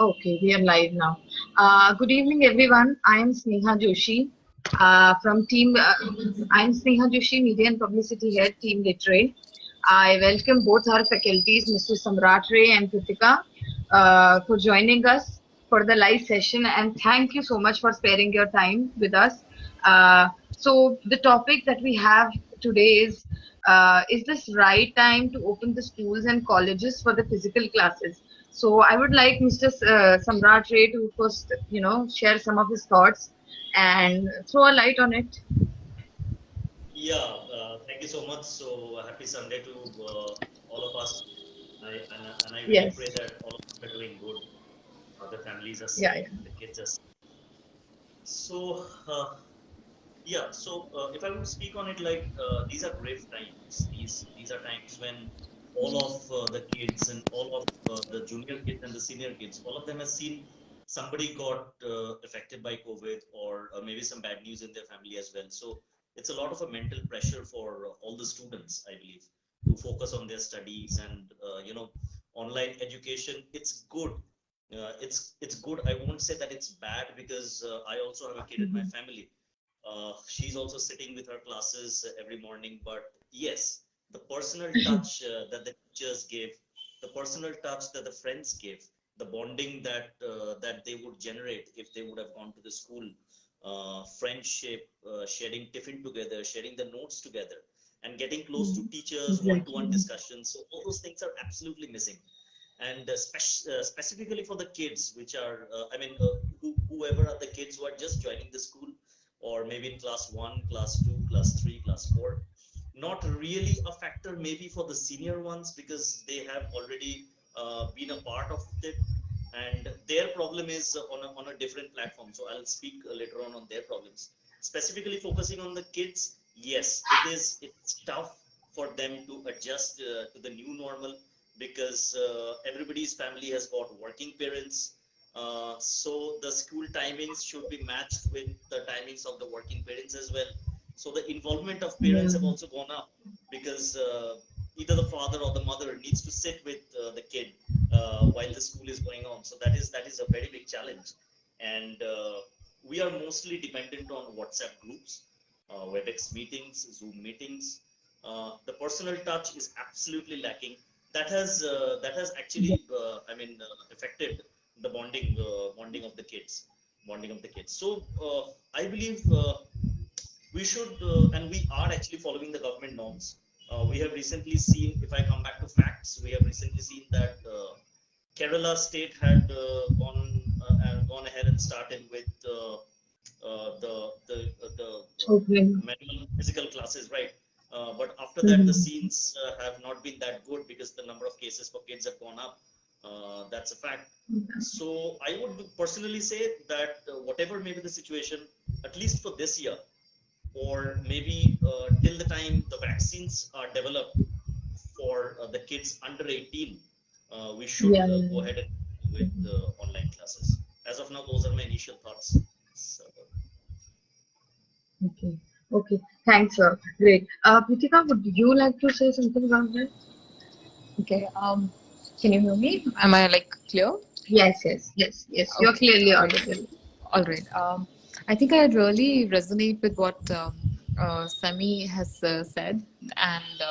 Okay, we are live now. Good evening, everyone. I am Sneha Joshi from team. I am Sneha Joshi, Media and Publicity Head, Team Literate. I welcome both our faculties, Mr. Samrat Ray and Kritika, for joining us for the live session. And thank you so much for sparing your time with us. So the topic that we have today is this right time to open the schools and colleges for the physical classes? So I would like Mr. Samrat Ray to first, share some of his thoughts and throw a light on it. Yeah, thank you so much. So happy Sunday to all of us. I really Yes. pray that all of you are doing good. The families are Yeah, safe, yeah. the kids are safe. So yeah, so if I would speak on it, like these are grave times. These are times when all of the kids and all of the junior kids and the senior kids, all of them have seen somebody got affected by COVID or maybe some bad news in their family as well. So it's a lot of a mental pressure for all the students, I believe, to focus on their studies and online education. It's good. It's good. I won't say that it's bad because I also have a kid in my Mhm. family. She's also sitting with her classes every morning. But yes, the personal touch that the teachers gave, the personal touch that the friends gave, the bonding that they would generate if they would have gone to the school, friendship, sharing tiffin together, sharing the notes together, and getting close to Mhm. teachers, one-to-one Exactly. discussions. So all those things are absolutely missing. And specifically for the kids, which are, whoever are the kids who are just joining the school, or maybe in class 1, class 2, class 3, class 4, not really a factor maybe for the senior ones because they have already been a part of it, and their problem is on a different platform. So I'll speak later on their problems. Specifically focusing on the kids, yes, it's tough for them to adjust to the new normal because everybody's family has got working parents. So the school timings should be matched with the timings of the working parents as well. So the involvement of Yeah. parents have also gone up because either the father or the mother needs to sit with the kid while the school is going on. So that is a very big challenge, and we are mostly dependent on WhatsApp groups, WebEx meetings, Zoom meetings. The personal touch is absolutely lacking. That has actually, affected the bonding of the kids, bonding of the kids. So I believe we should, and we are actually following the government norms. We have recently seen, if I come back to facts, we have recently seen that Kerala state had gone ahead and started with the Okay. manual physical classes, right? But after that, the Mhm. scenes have not been that good because the number of cases for kids have gone up. That's a fact. So I would personally say that whatever may be the situation, at least for this year, or maybe till the time the vaccines are developed for the kids under 18, we should Yeah, yeah, go yeah. ahead and with Mhm. online classes. As of now, those are my initial thoughts. So, Okay. Okay. Thanks, sir. Great. Pritika, would you like to say something about that? Okay. Can you hear me? Am I like clear? Yes, yes, yes, yes. You're Okay. clearly All right. audible. All right. I think I really resonate with what Sami has said and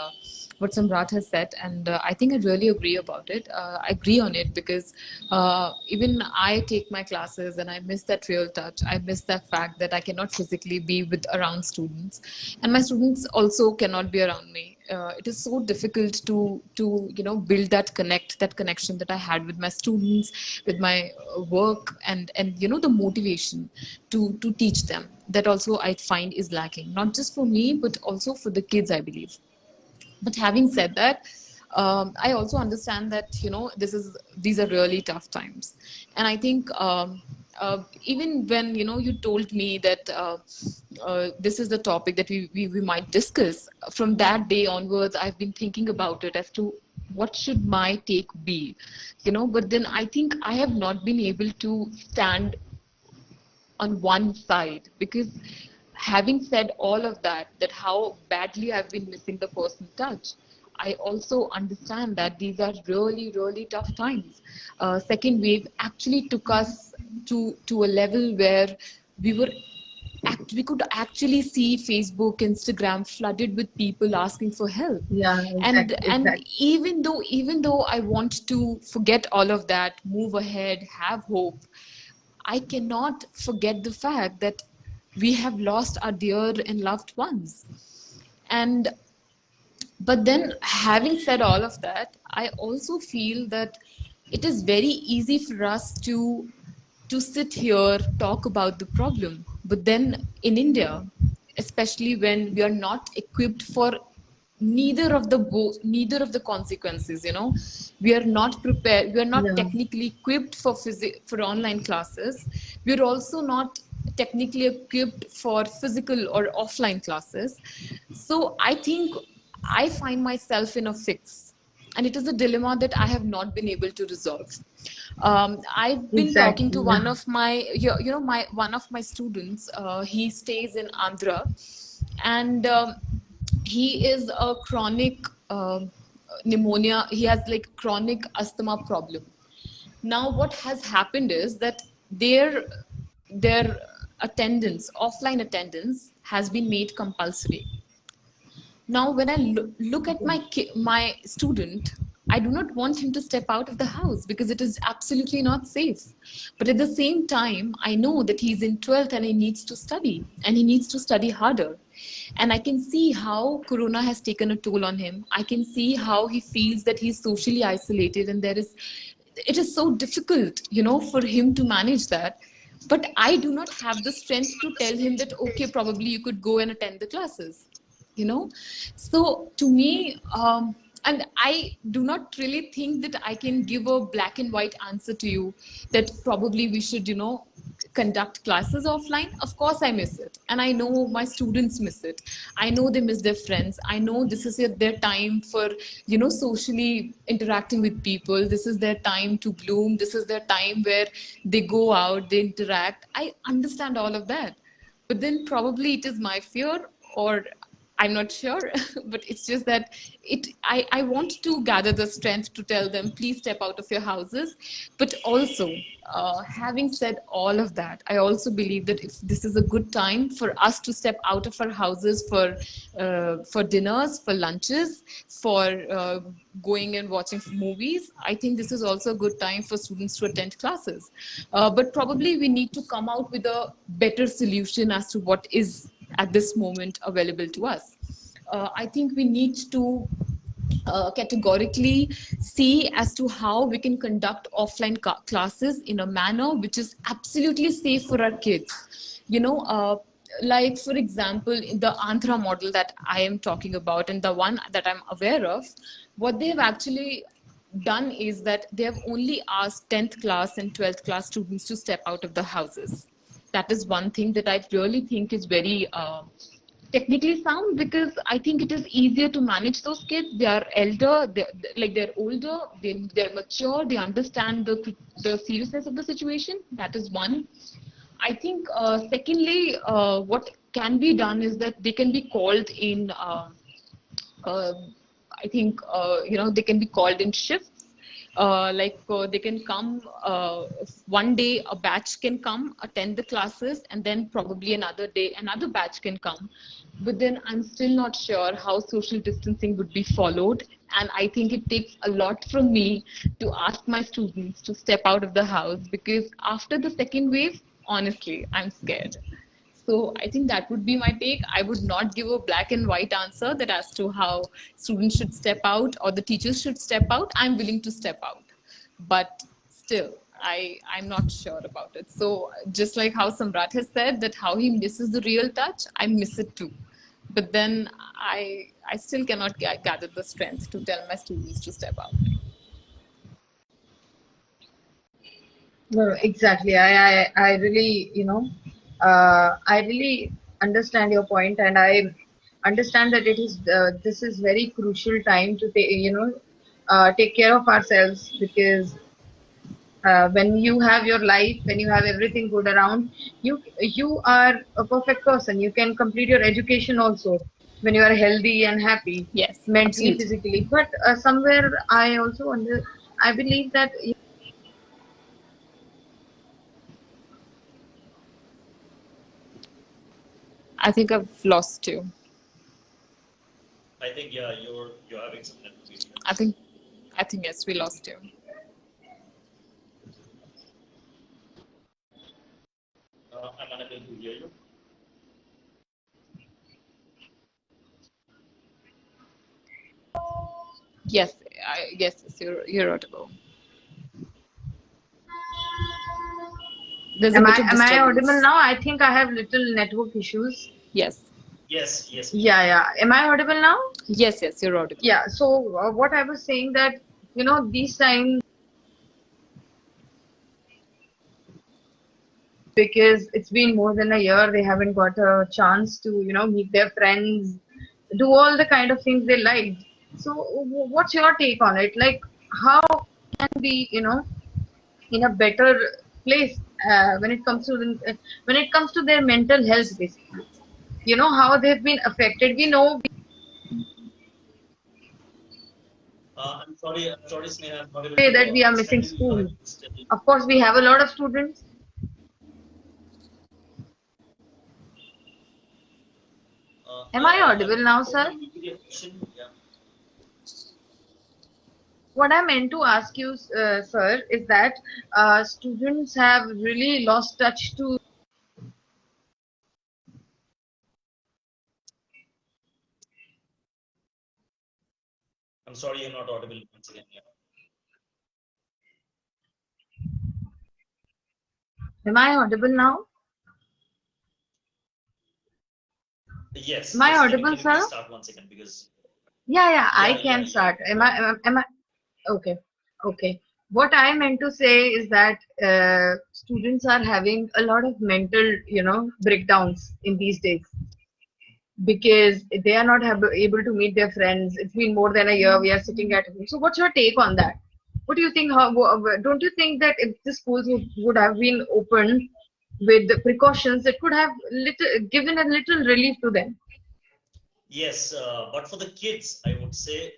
what Samrat has said, and I think I really agree about it. I agree on it because even I take my classes and I miss that real touch. I miss that fact that I cannot physically be with around students, and my students also cannot be around me. It is so difficult to build that connection that I had with my students, with my work, and the motivation to teach them. That also I find is lacking, not just for me but also for the kids, I believe. But having said that, I also understand that these are really tough times, and I think even when you told me that this is the topic that we might discuss, from that day onwards I've been thinking about it as to what should my take be, but then I think I have not been able to stand on one side, because having said all of that, that how badly I've been missing the personal touch, I also understand that these are really, really tough times. Second wave actually took us to a level where we were we could actually see Facebook, Instagram flooded with people asking for help. Yeah, And exactly, and exactly. even though I want to forget all of that, move ahead, have hope, I cannot forget the fact that we have lost our dear and loved ones. And but then, having said all of that, I also feel that it is very easy for us to sit here, talk about the problem. But then in India, especially when we are not equipped for neither of the consequences, we are not prepared, we are not Yeah, technically equipped for for online classes. We are also not technically equipped for physical or offline classes. So I think I find myself in a fix, and it is a dilemma that I have not been able to resolve. I've been talking exactly. to Yeah, one of my, my one of my students. He stays in Andhra, and he is a chronic pneumonia. He has like chronic asthma problem. Now, what has happened is that their attendance, offline attendance, has been made compulsory. Now, when I look at my student, I do not want him to step out of the house because it is absolutely not safe. But at the same time, I know that he's in 12th and he needs to study, and he needs to study harder. And I can see how Corona has taken a toll on him. I can see how he feels that he's socially isolated, and it is so difficult, for him to manage that. But I do not have the strength to tell him that, okay, probably you could go and attend the classes, you know so to me, and I do not really think that I can give a black and white answer to you that probably we should, conduct classes offline. Of course I miss it, and I know my students miss it. I know they miss their friends. I know this is their time for, socially interacting with people. This is their time to bloom. This is their time where they go out, they interact. I understand all of that, but then probably it is my fear, or I'm not sure, but it's just that I want to gather the strength to tell them, please step out of your houses. But also, having said all of that, I also believe that if this is a good time for us to step out of our houses for dinners, for lunches, for going and watching movies, I think this is also a good time for students to attend classes. But probably we need to come out with a better solution as to what is at this moment available to us. I think we need to categorically see as to how we can conduct offline classes in a manner which is absolutely safe for our kids. Like for example, in the Andhra model that I am talking about, and the one that I'm aware of, what they have actually done is that they have only asked 10th class and 12th class students to step out of the houses. That is one thing that I really think is very technically sound, because I think it is easier to manage those kids. They are elder, they're older, they're mature, they understand the seriousness of the situation. That is one. I think secondly, what can be done is that they can be called in. Uh, I think they can be called in shifts. They can come one day, a batch can come attend the classes, and then probably another day another batch can come. But then I'm still not sure how social distancing would be followed, and I think it takes a lot from me to ask my students to step out of the house, because after the second wave, honestly, I'm scared. So I think that would be my take. I would not give a black and white answer that as to how students should step out or the teachers should step out. I'm willing to step out, but still, I'm not sure about it. So just like how Samrat has said that how he misses the real touch, I miss it too. But then I still cannot gather the strength to tell my students to step out. no, no, exactly. I really, I really understand your point, and I understand that this is very crucial time to take, take care of ourselves, because when you have your life, when you have everything good around, you are a perfect person. You can complete your education also. when you are healthy and happy, Yes, mentally, absolutely. physically. But somewhere I also I believe that I think I've lost you. I think yeah, you're having some network I issues. think, I think yes, we lost you. I'm unable to hear you. Yes, yes, you're audible. There's a bit of am I audible disturbance. now? I think I have little network issues. Yes, Yes, ma'am. Yeah. Am I audible now? yes, you're audible. Yeah. So what I was saying that these times, because it's been more than a year, they haven't got a chance to meet their friends, do all the kind of things they liked. So what's your take on it? Like, how can we in a better place when it comes to when it comes to their mental health, basically, how they've been affected. We know, I'm sorry, Sneha, I'm not able we to say that we are understand missing you. You school. have still, Of course, we have a lot of students. Am I audible I'm now, not able sir? to repeat your question. Yeah. What I meant to ask you, sir, is that students have really lost touch to. I'm sorry, you're not audible once again. Yeah. Am I audible now? Am I Yes. audible, Can you please sir? start once again? Because Yeah, I can yeah, start. go ahead. Am I okay? Okay. What I meant to say is that students are having a lot of mental, breakdowns in these days because they are not able to meet their friends. It's been more than a year. We are sitting at home. So, what's your take on that? What do you think? Don't you think that if the schools would have been opened with the precautions, it could have given a little relief to them? Yes, but for the kids, I would say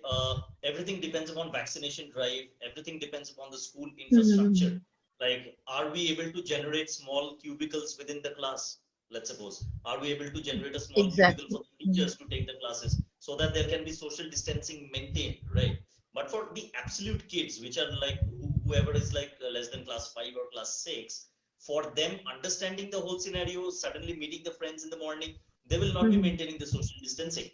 everything depends upon vaccination drive. Everything depends upon the school infrastructure. Hmm. Like, are we able to generate small cubicles within the class? Let's suppose, are we able to generate a small cubicle Exactly. for the teachers to take the classes so that there can be social distancing maintained, right? But for the absolute kids, which are like whoever is like less than class 5 or class 6, for them understanding the whole scenario, suddenly meeting the friends in the morning, they will not be Hmm. maintaining the social distancing.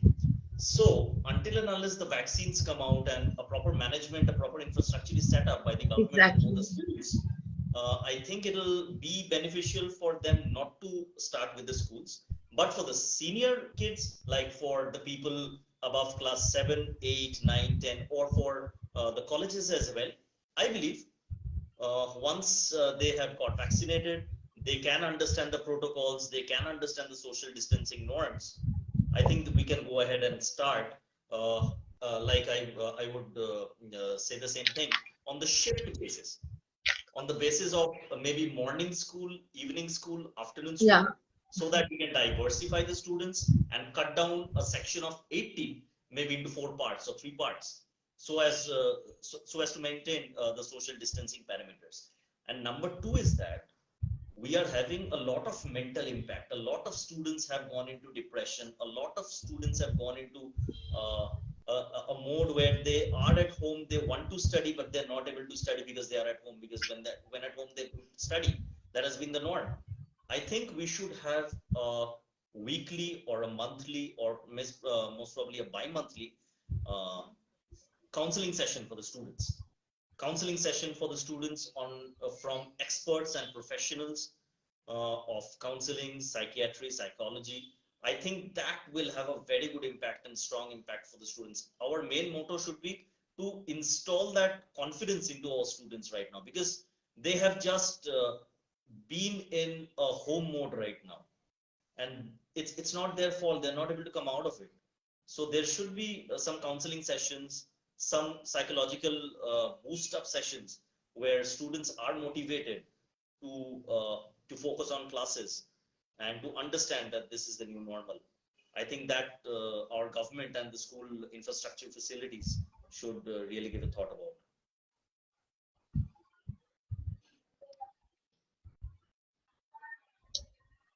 So until and unless the vaccines come out and a proper management, a proper infrastructure is set up by the government for both the Exactly. schools, I think it'll be beneficial for them not to start with the schools. But for the senior kids, like for the people above class 7, 8, 9, 10, or for the colleges as well, I believe once they have got vaccinated, they can understand the protocols, they can understand the social distancing norms. I think that we can go ahead and start. Uh, like I would say the same thing on the shift basis, on the basis of maybe morning school, evening school, afternoon Yeah. school, so that we can diversify the students and cut down a section of 80 maybe into 4 parts or 3 parts, so as to maintain the social distancing parameters. And number two is that we are having a lot of mental impact. A lot of students have gone into depression. A lot of students have gone into uh, a mode where they are at home, they want to study, but they're not able to study because they are at home. Because when at home they study, that has been the norm. I think we should have a weekly or a monthly or most probably a bi-monthly uh, counseling session for the students, counseling session for the students on from experts and professionals of counseling, psychiatry, psychology. I think that will have a very good impact and strong impact for the students. Our main motto should be to install that confidence into our students right now, because they have just been in a home mode right now, and it's not their fault, they're not able to come out of it. So there should be some counseling sessions, some psychological boost up sessions where students are motivated to uh, to focus on classes and to understand that this is the new normal. I think that our government and the school infrastructure facilities should really give a thought about.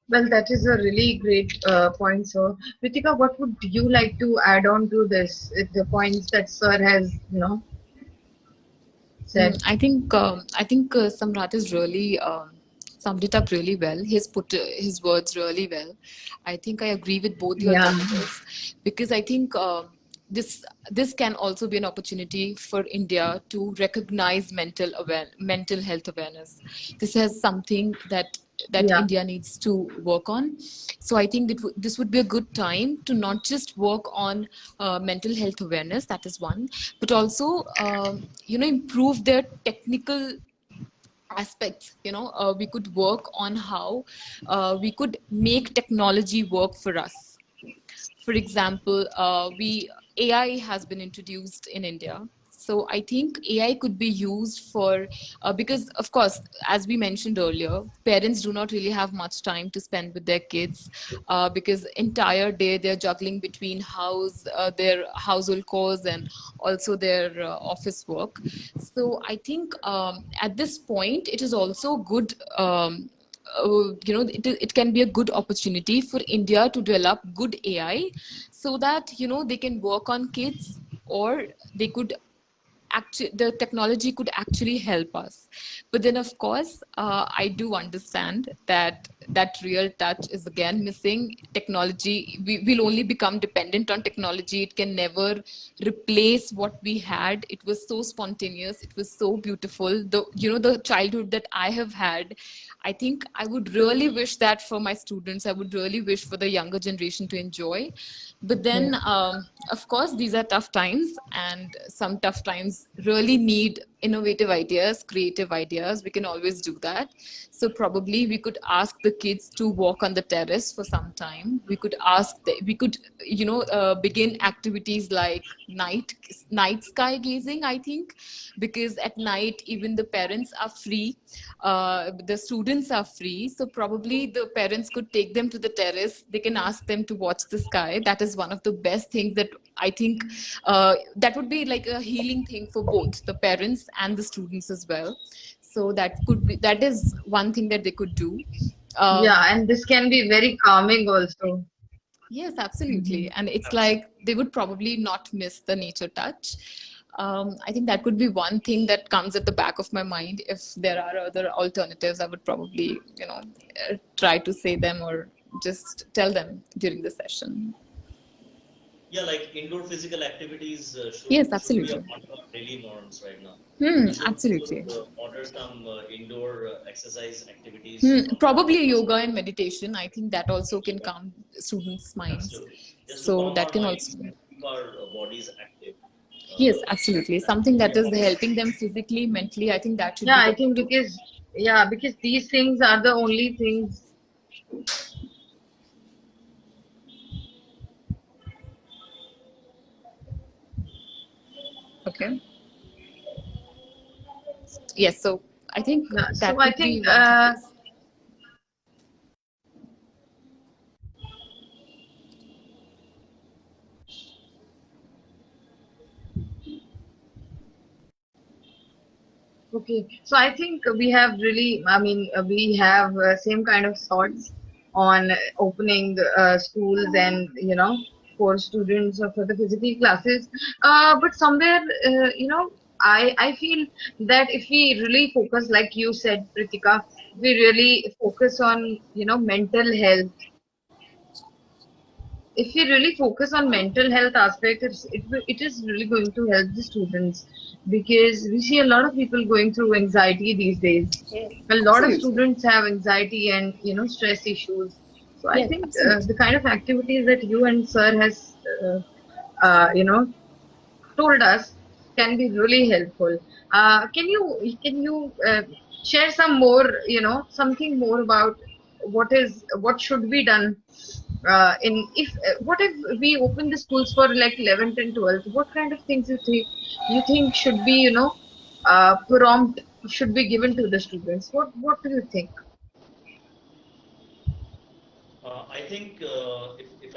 Well, that is a really great point, sir. Ritika, what would you like to add on to this? The points that sir has, said. I think Samrat is really summed it up really well. He's put his words really well. I think I agree with both the Yeah. alternatives because I think this this can also be an opportunity for India to recognize mental health awareness. This is something that Yeah. India needs to work on. So I think this would be a good time to not just work on mental health awareness. That is one, but also improve their technical aspects. We could work on how we could make technology work for us. For example, we AI has been introduced in India. So I think AI could be used for because of course, as we mentioned earlier, parents do not really have much time to spend with their kids because entire day they're juggling between their household chores and also their office work. So I think at this point it is also good. It can be a good opportunity for India to develop good AI so that they can work on kids, or they could actually the technology could actually help us. But then of course I do understand that real touch is again missing. Technology, we will only become dependent on technology. It can never replace what we had. It was so spontaneous, it was so beautiful. The childhood that I have had, I think I would really wish that for my students. I would really wish for the younger generation to enjoy. But then, of course, these are tough times, and some tough times really need innovative ideas, creative ideas. We can always do that. So probably we could ask the kids to walk on the terrace for some time. We could, begin activities like night sky gazing. I think because at night even the parents are free, the students are free. So probably the parents could take them to the terrace. They can ask them to watch the sky. That is one of the best things that I think that would be like a healing thing for both the parents and the students as well. So that is one thing that they could do. Yeah, Um, and this can be very calming also. Yes, absolutely. Mhm. And it's like they would probably not miss the nature touch. I think that could be one thing that comes at the back of my mind. If there are other alternatives, I would probably, try to say them or just tell them during the session. Yeah, like indoor physical activities Yes, should be a absolutely. part of daily norms right now. We should Absolutely. order some indoor exercise activities from Probably the yoga school. and meditation. I think that also can calm students' minds. Absolutely, just to So calm that our can minds also. and keep our bodies active. Yes, absolutely. That Something should be that a is part. helping them physically, mentally. I think that should Yeah, be I the think motto. because these things are the only things. Okay. Yes. So I think Yeah, so that I could think be one thing. Yes. okay. So I think we have really, I mean, we have same kind of thoughts on opening schools and for students or for the physical classes. But somewhere, I feel that if we really focus, like you said, Pritika, we really focus on mental health. If we really focus on mental health aspect, it is really going to help the students because we see a lot of people going through anxiety these days. Yes. A lot of Absolutely. students have anxiety and stress issues. So I Yes. think Absolutely. the kind of activities that you and sir has told us can be really helpful. Can you share some more, something more about what should be done in if what if we open the schools for like 11th and 12th? What kind of things you think should be prompt should be given to the students? What do you think? I think if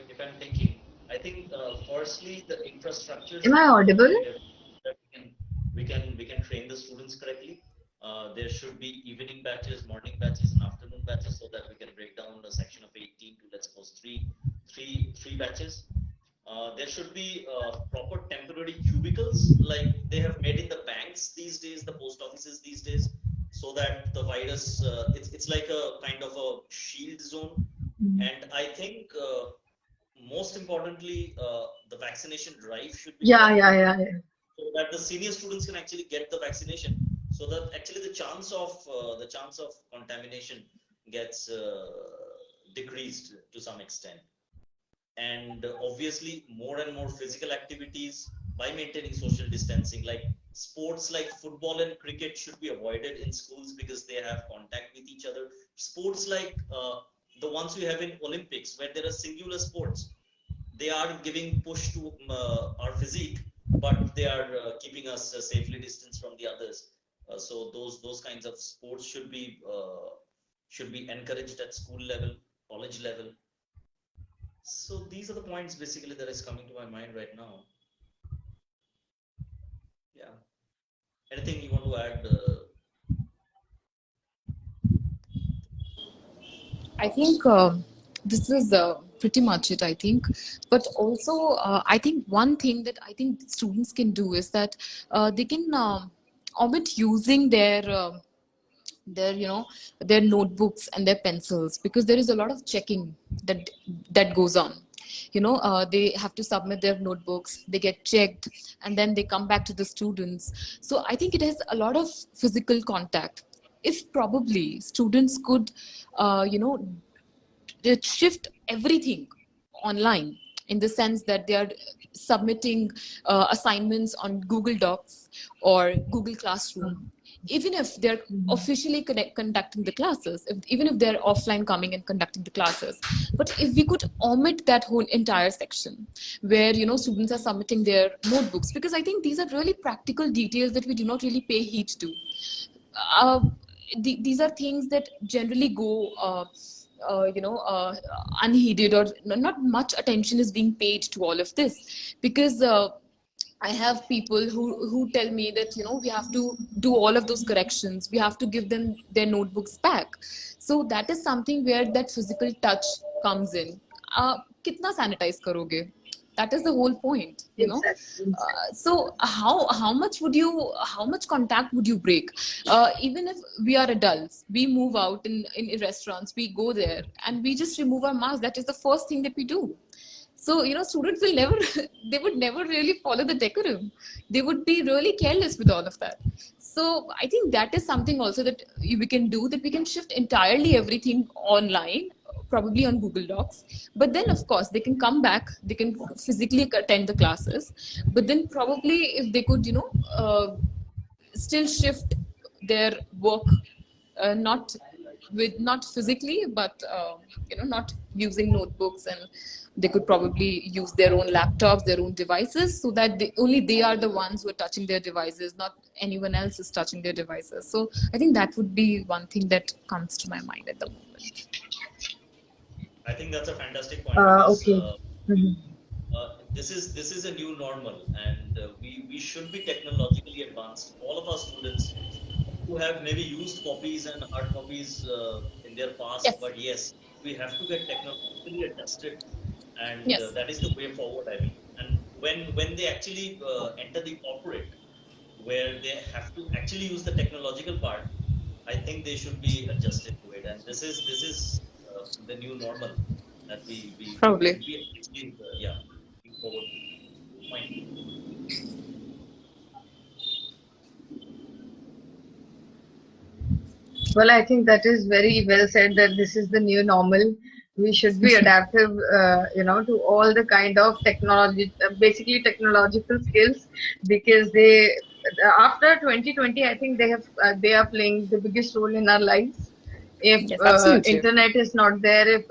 if I'm thinking, I think firstly the infrastructure Am should I be audible? properly developed that we can train the students correctly. There should be evening batches, morning batches, and afternoon batches so that we can break down a section of 18 to, let's suppose, three batches. There should be proper temporary cubicles like they have made in the banks these days, the post offices these days, so that the virus, it's like a kind of a shield zone. And I think most importantly, the vaccination drive should be Yeah, done yeah, yeah, quickly yeah. so that the senior students can actually get the vaccination, so that actually the chance of contamination gets decreased to some extent. And obviously more and more physical activities by maintaining social distancing, like sports like football and cricket should be avoided in schools because they have contact with each other. Sports like the ones we have in Olympics, where there are singular sports, they are giving push to our physique, but they are keeping us safely distanced from the others. So those kinds of sports should be encouraged at school level, college level. So these are the points basically that is coming to my mind right now. Yeah. Anything you want to add? I think this is pretty much it, I think. But also, I think one thing that I think students can do is that they can omit using their their notebooks and their pencils, because there is a lot of checking that goes on. They have to submit their notebooks, they get checked, and then they come back to the students. So I think it has a lot of physical contact. If probably students could they shift everything online, in the sense that they are submitting assignments on Google Docs or Google Classroom, even if they're officially conducting the classes, even if they're offline coming and conducting the classes. But if we could omit that whole entire section where students are submitting their notebooks, because I think these are really practical details that we do not really pay heed to. uh, these are things that generally go unheeded, or not much attention is being paid to all of this, because I have people who tell me that we have to do all of those corrections, we have to give them their notebooks back. So that is something where that physical touch comes in. Kitna sanitize karoge? That is the whole point. Exactly. So how much contact would you break? Even if we are adults, we move out in restaurants, we go there and we just remove our mask. That is the first thing that we do. So students will never they would never really follow the decorum. They would be really careless with all of that. So I think that is something also that we can do, that we can shift entirely everything online, probably on Google Docs. But then of course they can come back, they can physically attend the classes. But then probably if they could still shift their work, not physically, but not using notebooks, and they could probably use their own laptops, their own devices, so that only they are the ones who are touching their devices, not anyone else is touching their devices. So I think that would be one thing that comes to my mind at the moment. I think that's a fantastic point because Okay. Mhm. this is a new normal, and we should be technologically advanced. All of our students who have maybe used copies and hard copies in their past, Yes. but yes, we have to get technologically adjusted, and Yes. that is the way forward, I mean. And when they actually enter the corporate, where they have to actually use the technological part, I think they should be adjusted to it. And this is the new normal that we Probably. should be actually yeah, looking forward to. Point. Well, I think that is very well said that this is the new normal. We should be adaptive, to all the kind of technology, basically technological skills, because after 2020, I think they are playing the biggest role in our lives. If Yes, absolutely. internet is not there, if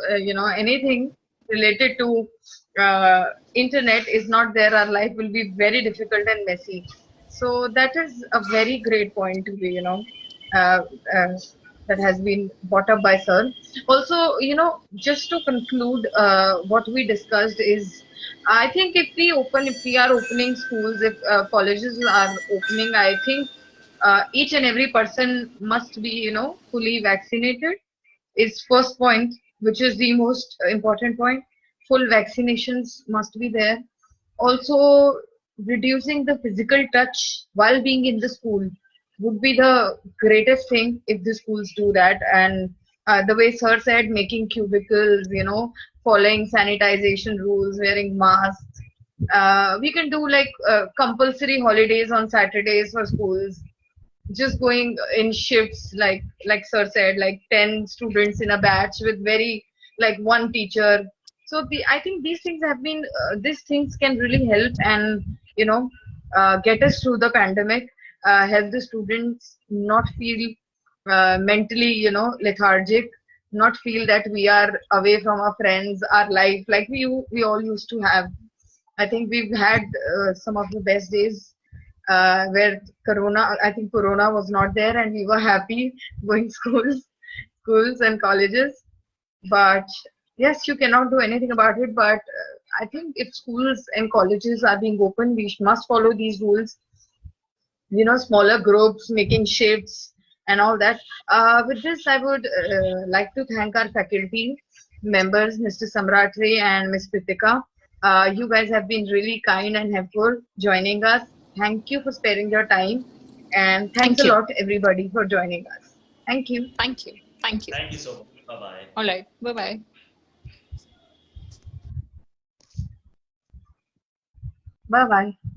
anything related to internet is not there, our life will be very difficult and messy. So that is a very great point to be, uh, uh, that has been brought up by sir. Also, just to conclude, what we discussed is, I think if we are opening schools, if colleges are opening, I think each and every person must be, fully vaccinated is first point, which is the most important point. Full vaccinations must be there. Also, reducing the physical touch while being in the school would be the greatest thing if the schools do that. And the way sir said, making cubicles, following sanitization rules, wearing masks. We can do like compulsory holidays on Saturdays for schools, just going in shifts, like sir said, like 10 students in a batch with very like one teacher. So I think these things have been these things can really help, and you know get us through the pandemic, help the students not feel mentally lethargic, not feel that we are away from our friends, our life like we all used to have. I think we've had some of the best days where I think Corona was not there and we were happy going schools and colleges. But yes, you cannot do anything about it. But I think if schools and colleges are being open, we must follow these rules. Smaller groups, making shifts and all that. With this, I would like to thank our faculty members, Mr. Samratri and Ms. Pritika. You guys have been really kind and helpful joining us. Thank you for sparing your time. And thanks Thank a you. lot, everybody, for joining us. Thank you. Thank you. Thank you. Thank you so much. Bye bye. All right. Bye bye. Bye bye.